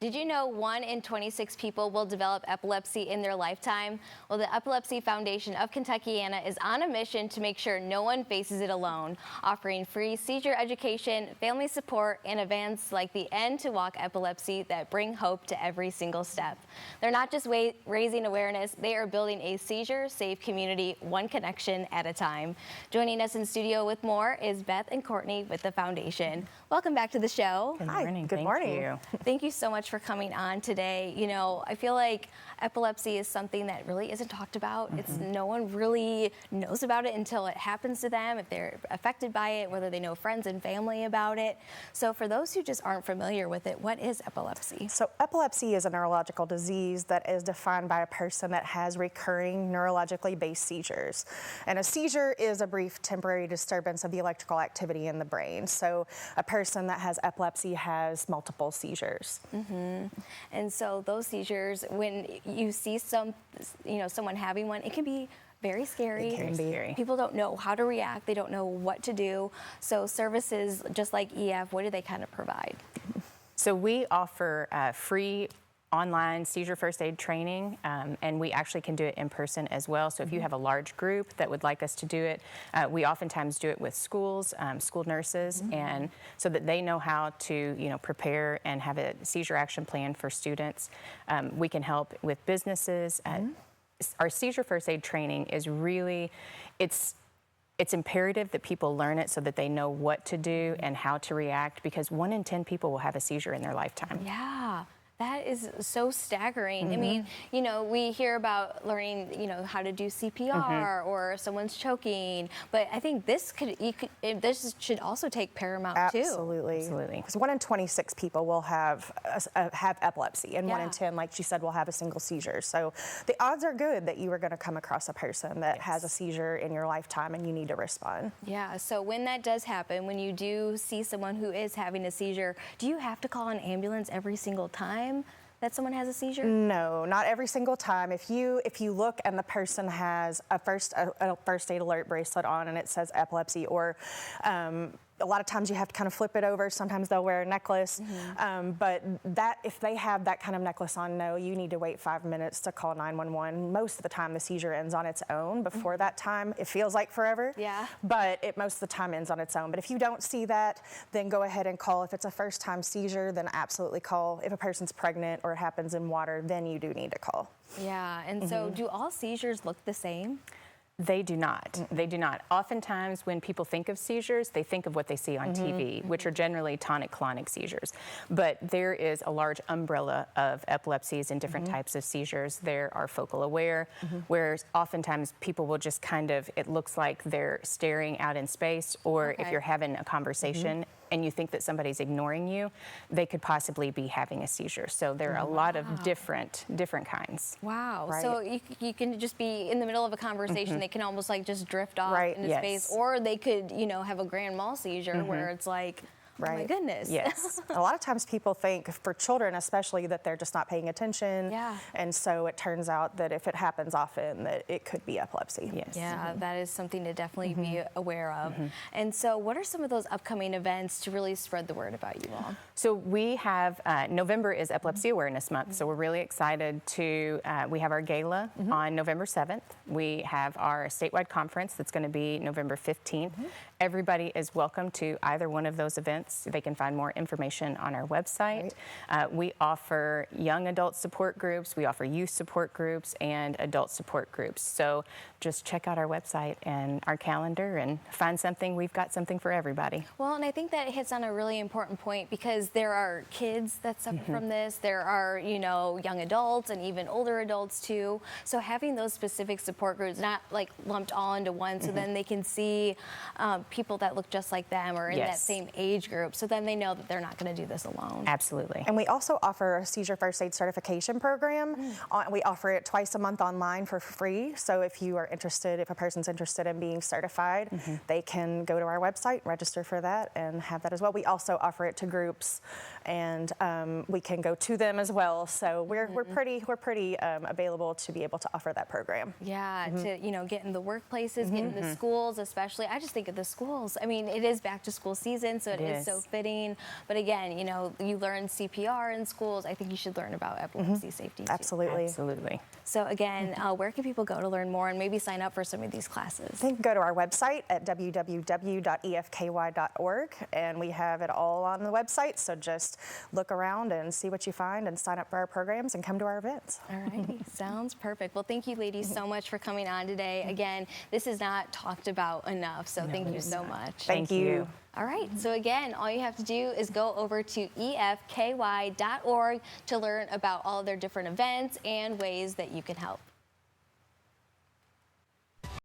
Did you know 1 in 26 people will develop epilepsy in their lifetime? Well, the Epilepsy Foundation of Kentuckiana is on a mission to make sure no one faces it alone, offering free seizure education, family support, and events like the End to Walk Epilepsy that bring hope to every single step. They're not just raising awareness, they are building a seizure-safe community, one connection at a time. Joining us in studio with more is Beth and Courtney with the foundation. Welcome back to the show. Good morning. Good morning. You. Thank you so much for coming on today. You know, I feel like epilepsy is something that really isn't talked about. It's no one really knows about it until it happens to them, if they're affected by it, whether they know friends and family about it. So for those who just aren't familiar with it, what is epilepsy? So epilepsy is a neurological disease that is defined by a person that has recurring neurologically based seizures. And a seizure is a brief temporary disturbance of the electrical activity in the brain. So a person that has epilepsy has multiple seizures. And so those seizures, when you see someone having one, it can be very scary. It can be scary. People don't know how to react. They don't know what to do. So services just like EF, what do they kind of provide? So we offer free online seizure first aid training, and we actually can do it in person as well. So if you have a large group that would like us to do it, we oftentimes do it with schools, school nurses, and so that they know how to prepare and have a seizure action plan for students. We can help with businesses. Our seizure first aid training is really, it's imperative that people learn it so that they know what to do and how to react, because 1 in 10 people will have a seizure in their lifetime. Yeah. That is so staggering. I mean, we hear about learning, how to do CPR or someone's choking, but I think this should also take paramount too. Absolutely. Because 1 in 26 people will have epilepsy, and 1 in 10, like she said, will have a single seizure. So the odds are good that you are going to come across a person that has a seizure in your lifetime, and you need to respond. Yeah. So when that does happen, when you do see someone who is having a seizure, do you have to call an ambulance every single time that someone has a seizure? No, not every single time. If you look and the person has a first aid alert bracelet on and it says epilepsy, or a lot of times you have to kind of flip it over. Sometimes they'll wear a necklace, but if they have that kind of necklace on, no, you need to wait 5 minutes to call 911. Most of the time the seizure ends on its own. Before that time, it feels like forever, but it most of the time ends on its own. But if you don't see that, then go ahead and call. If it's a first time seizure, then absolutely call. If a person's pregnant or it happens in water, then you do need to call. Yeah, and so do all seizures look the same? They do not. They do not. Oftentimes when people think of seizures, they think of what they see on TV, which are generally tonic-clonic seizures. But there is a large umbrella of epilepsies and different types of seizures. There are focal aware, where oftentimes people will just it looks like they're staring out in space, or if you're having a conversation and you think that somebody's ignoring you, they could possibly be having a seizure. So there are a lot of different kinds. Wow. Right. So you can just be in the middle of a conversation. They can almost like just drift off into space, or they could, have a grand mal seizure where it's like, oh my goodness. Yes. A lot of times people think, for children especially, that they're just not paying attention. Yeah. And so it turns out that if it happens often, that it could be epilepsy. Yes. Yeah, that is something to definitely be aware of. And so what are some of those upcoming events to really spread the word about you all? So we have, November is Epilepsy Awareness Month, so we're really excited to, we have our gala on November 7th. We have our statewide conference that's going to be November 15th. Everybody is welcome to either one of those events. They can find more information on our website. We offer young adult support groups, we offer youth support groups, and adult support groups. So just check out our website and our calendar and find something. We've got something for everybody. Well, and I think that hits on a really important point, because there are kids that suffer from this. There are, young adults and even older adults too. So having those specific support groups, not like lumped all into one, so then they can see people that look just like them or in that same age group, so then they know that they're not going to do this alone. Absolutely. And we also offer a seizure first aid certification program. We offer it twice a month online for free. So if you are interested, if a person's interested in being certified, they can go to our website, register for that, and have that as well. We also offer it to groups, and we can go to them as well. So we're pretty available to be able to offer that program. Yeah, to get in the workplaces, get in the schools, especially. I just think of the schools schools. I mean, it is back to school season, so it is so fitting. But again, you know, you learn CPR in schools. I think you should learn about epilepsy safety too. Absolutely. Absolutely. So again, where can people go to learn more and maybe sign up for some of these classes? They can go to our website at www.efky.org, and we have it all on the website. So just look around and see what you find and sign up for our programs and come to our events. All righty, sounds perfect. Well, thank you ladies so much for coming on today. Again, this is not talked about enough, so thank you so much. Thank you. All right, so again, all you have to do is go over to efky.org to learn about all their different events and ways that you can help.